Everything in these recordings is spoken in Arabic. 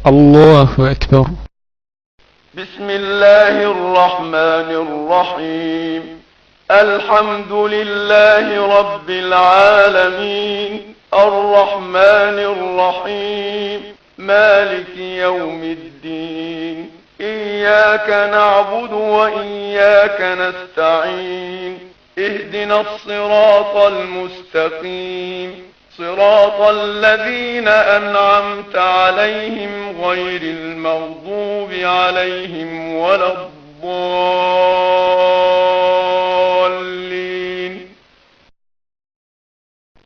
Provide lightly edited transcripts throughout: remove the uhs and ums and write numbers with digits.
الله أكبر. بسم الله الرحمن الرحيم. الحمد لله رب العالمين، الرحمن الرحيم، مالك يوم الدين. إياك نعبد وإياك نستعين. اهدنا الصراط المستقيم، صراط الذين أنعمت عليهم غير المغضوب عليهم ولا الضالين.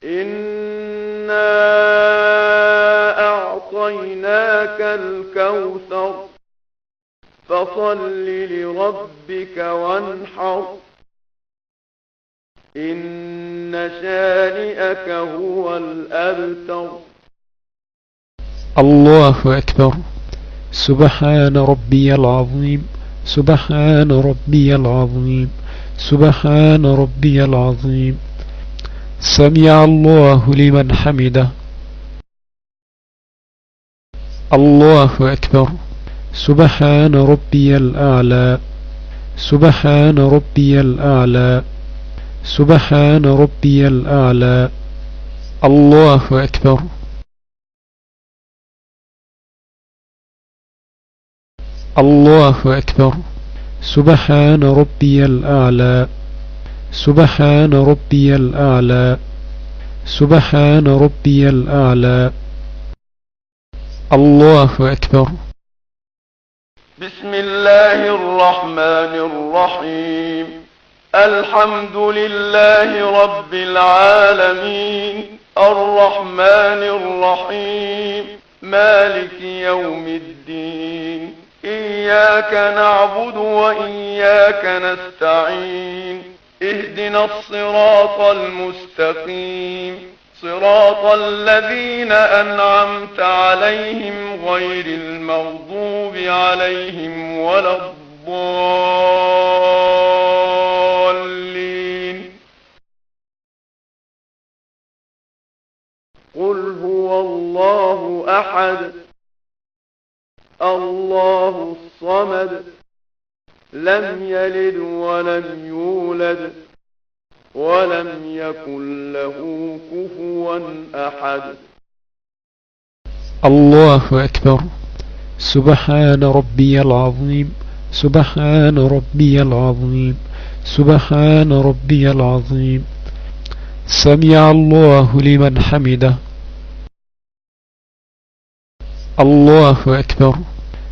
إنا أعطيناك الكوثر، فصل لربك وانحر، إن شانئك هو الأبتر. الله أكبر. سبحان ربي العظيم، سبحان ربي العظيم، سبحان ربي العظيم. سمع الله لمن حمده. الله أكبر. سبحان ربي الأعلى، سبحان ربي الأعلى، سبحان ربي الأعلى. الله أكبر. الله أكبر. سبحان ربي الأعلى، سبحان ربي الأعلى، سبحان ربي الأعلى. الله أكبر. بسم الله الرحمن الرحيم. الحمد لله رب العالمين، الرحمن الرحيم، مالك يوم الدين. إياك نعبد وإياك نستعين. اهدنا الصراط المستقيم، صراط الذين أنعمت عليهم غير المغضوب عليهم ولا الضالين. قل هو الله أحد، الله الصمد، لم يلد ولم يولد ولم يكن له كفوا أحد. الله أكبر. سبحان ربي العظيم، سبحان ربي العظيم، سبحان ربي العظيم. سمع الله لمن حمده. الله أكبر.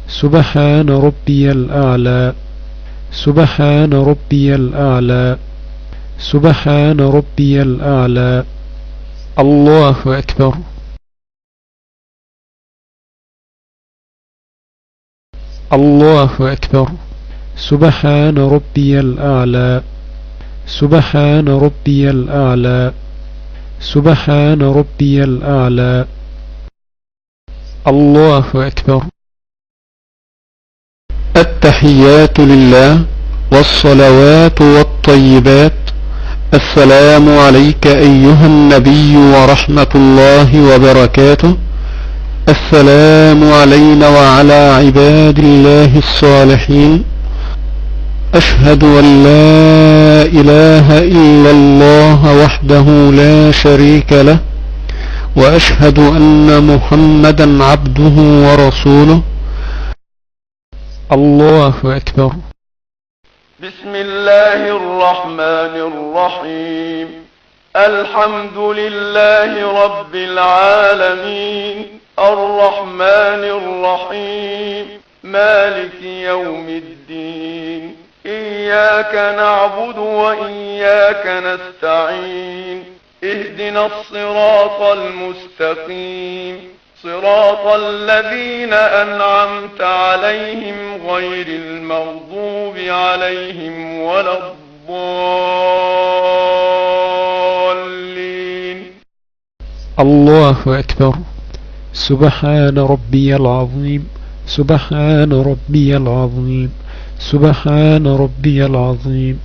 سبحان ربي الأعلى، سبحان ربي الأعلى، سبحان ربي الأعلى. الله أكبر. الله أكبر. سبحان ربي الأعلى، سبحان ربي الأعلى، سبحان ربي الأعلى. الله أكبر. التحيات لله والصلوات والطيبات. السلام عليك أيها النبي ورحمة الله وبركاته. السلام علينا وعلى عباد الله الصالحين. أشهد أن لا إله إلا الله وحده لا شريك له، وأشهد أن محمدا عبده ورسوله. الله أكبر. بسم الله الرحمن الرحيم. الحمد لله رب العالمين، الرحمن الرحيم، مالك يوم الدين. إياك نعبد وإياك نستعين. اهدنا الصراط المستقيم، صراط الذين أنعمت عليهم غير المغضوب عليهم ولا الضالين. الله أكبر. سبحان ربي العظيم، سبحان ربي العظيم، سبحان ربي العظيم.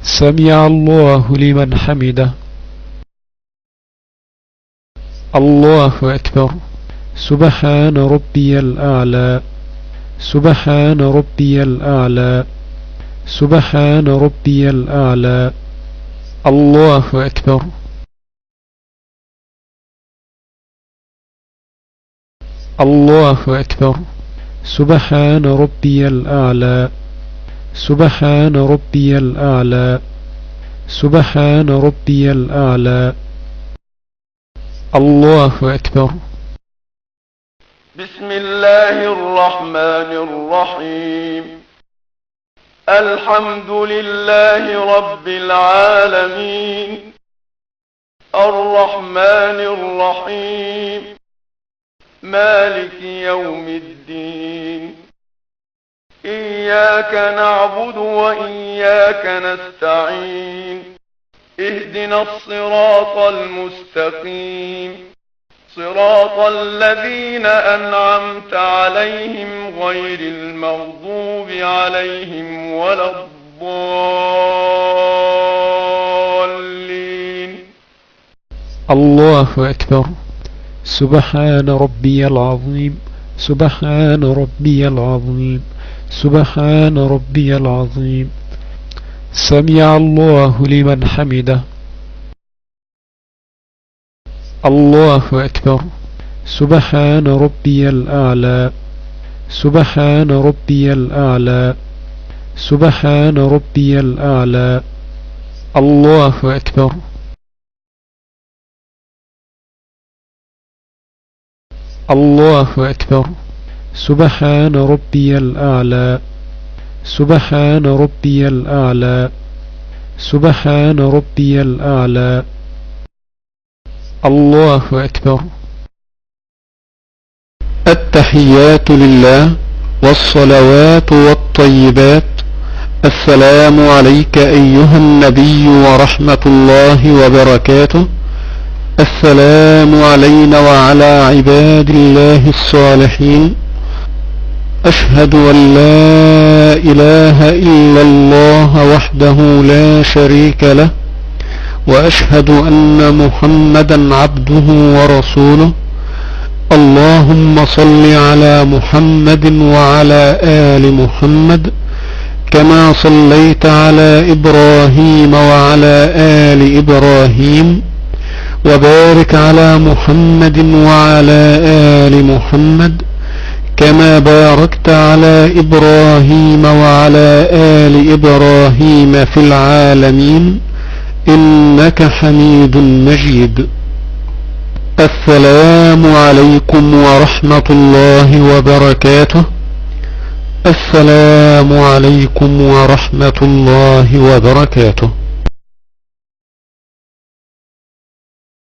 سمع الله لمن حمده. الله أكبر. سبحان ربي الأعلى سبحان ربي الأعلى سبحان ربي الأعلى الله أكبر الله أكبر سبحان ربي الأعلى سبحان ربي الأعلى سبحان ربي الأعلى الله أكبر بسم الله الرحمن الرحيم الحمد لله رب العالمين الرحمن الرحيم مالك يوم الدين إياك نعبد وإياك نستعين اهدنا الصراط المستقيم صراط الذين أنعمت عليهم غير المغضوب عليهم ولا الضالين الله أكبر سبحان ربي العظيم سبحان ربي العظيم سبحان ربي العظيم سمع الله لمن حمده الله أكبر سبحان ربي الأعلى سبحان ربي الأعلى سبحان ربي الأعلى الله أكبر الله أكبر سبحان ربي الأعلى سبحان ربي الأعلى سبحان ربي الأعلى الله أكبر التحيات لله والصلوات والطيبات السلام عليك أيها النبي ورحمة الله وبركاته السلام علينا وعلى عباد الله الصالحين أشهد أن لا إله إلا الله وحده لا شريك له وأشهد أن محمدا عبده ورسوله اللهم صل على محمد وعلى آل محمد كما صليت على إبراهيم وعلى آل إبراهيم وبارك على محمد وعلى آل محمد كما باركت على إبراهيم وعلى آل إبراهيم في العالمين إنك حميد مجيد السلام عليكم ورحمة الله وبركاته السلام عليكم ورحمة الله وبركاته